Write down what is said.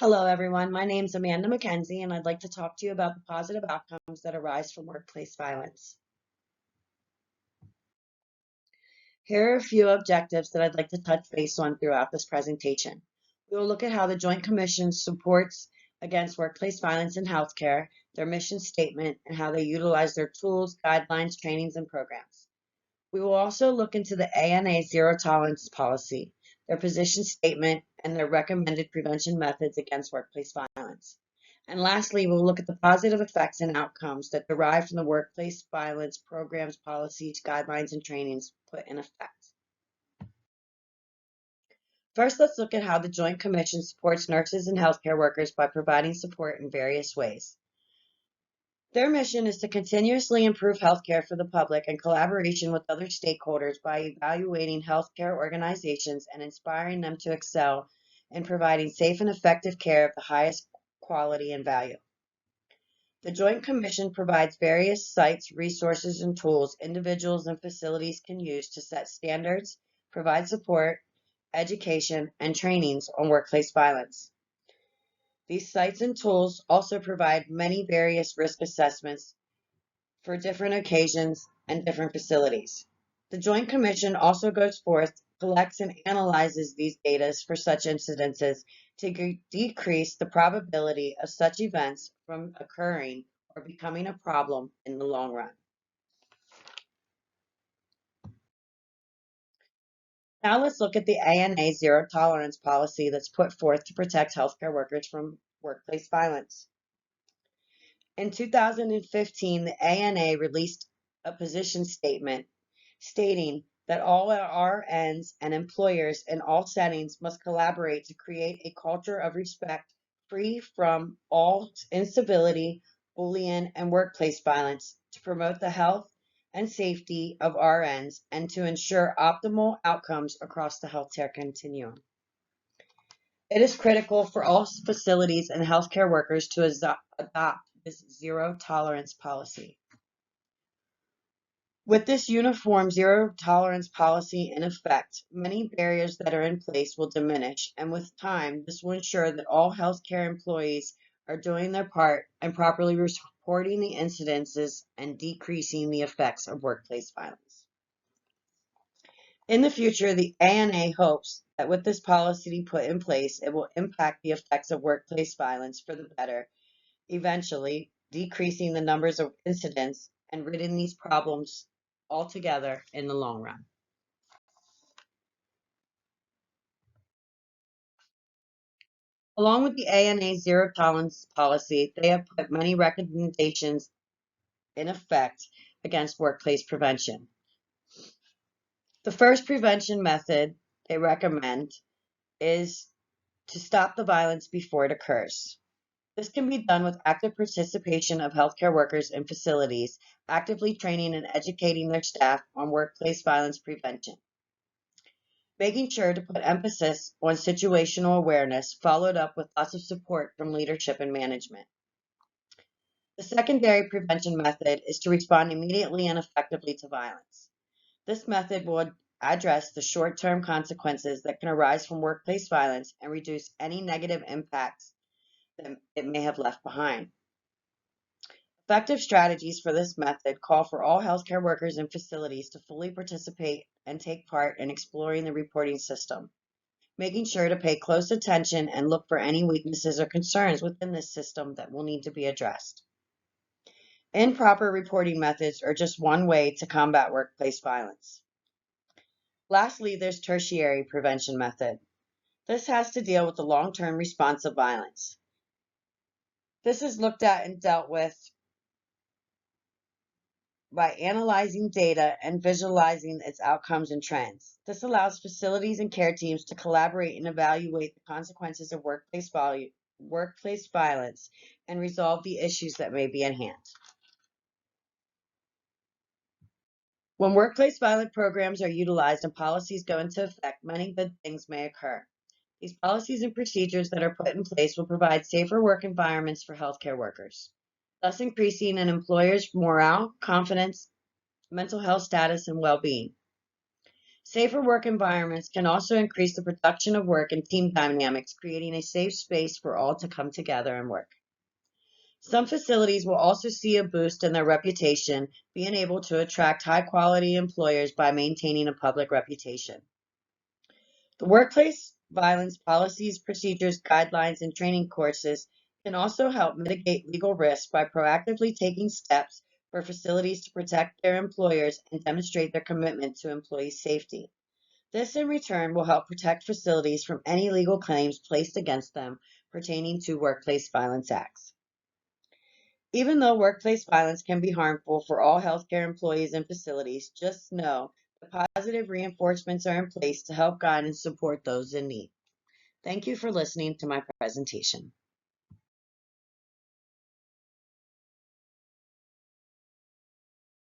Hello, everyone. My name is Amanda McKenzie, and I'd like to talk to you about the positive outcomes that arise from workplace violence. Here are a few objectives that I'd like to touch base on throughout this presentation. We will look at how the Joint Commission supports against workplace violence in healthcare, their mission statement, and how they utilize their tools, guidelines, trainings, and programs. We will also look into the ANA Zero Tolerance Policy, their position statement, and their recommended prevention methods against workplace violence. And lastly, we'll look at the positive effects and outcomes that derive from the workplace violence programs, policies, guidelines, and trainings put in effect. First, let's look at how the Joint Commission supports nurses and healthcare workers by providing support in various ways. Their mission is to continuously improve healthcare for the public in collaboration with other stakeholders by evaluating healthcare organizations and inspiring them to excel in providing safe and effective care of the highest quality and value. The Joint Commission provides various sites, resources, and tools individuals and facilities can use to set standards, provide support, education, and trainings on workplace violence. These sites and tools also provide many various risk assessments for different occasions and different facilities. The Joint Commission also goes forth, collects, and analyzes these data for such incidences to decrease the probability of such events from occurring or becoming a problem in the long run. Now let's look at the ANA Zero Tolerance Policy that's put forth to protect healthcare workers from workplace violence. In 2015, the ANA released a position statement stating that all RNs and employers in all settings must collaborate to create a culture of respect free from all incivility, bullying, and workplace violence to promote the health and safety of RNs and to ensure optimal outcomes across the healthcare continuum. It is critical for all facilities and healthcare workers to adopt this zero tolerance policy. With this uniform zero tolerance policy in effect, many barriers that are in place will diminish, and with time, this will ensure that all healthcare employees are doing their part and properly reporting the incidences and decreasing the effects of workplace violence. In the future, the ANA hopes that with this policy put in place, it will impact the effects of workplace violence for the better, eventually decreasing the numbers of incidents and ridding these problems altogether in the long run. Along with the ANA Zero Tolerance Policy, they have put many recommendations in effect against workplace prevention. The first prevention method they recommend is to stop the violence before it occurs. This can be done with active participation of healthcare workers in facilities, actively training and educating their staff on workplace violence prevention. Making sure to put emphasis on situational awareness, followed up with lots of support from leadership and management. The secondary prevention method is to respond immediately and effectively to violence. This method will address the short-term consequences that can arise from workplace violence and reduce any negative impacts that it may have left behind. Effective strategies for this method call for all healthcare workers and facilities to fully participate and take part in exploring the reporting system, making sure to pay close attention and look for any weaknesses or concerns within this system that will need to be addressed. Improper reporting methods are just one way to combat workplace violence. Lastly, there's tertiary prevention method. This has to deal with the long-term response of violence. This is looked at and dealt with by analyzing data and visualizing its outcomes and trends. This allows facilities and care teams to collaborate and evaluate the consequences of workplace violence and resolve the issues that may be at hand. When workplace violence programs are utilized and policies go into effect, many good things may occur. These policies and procedures that are put in place will provide safer work environments for healthcare workers, thus increasing an employer's morale, confidence, mental health status, and well-being. Safer work environments can also increase the production of work and team dynamics, creating a safe space for all to come together and work. Some facilities will also see a boost in their reputation, being able to attract high-quality employers by maintaining a public reputation. The workplace violence policies, procedures, guidelines, and training courses can also help mitigate legal risks by proactively taking steps for facilities to protect their employers and demonstrate their commitment to employee safety. This, in return, will help protect facilities from any legal claims placed against them pertaining to workplace violence acts. Even though workplace violence can be harmful for all healthcare employees and facilities, just know that positive reinforcements are in place to help guide and support those in need. Thank you for listening to my presentation.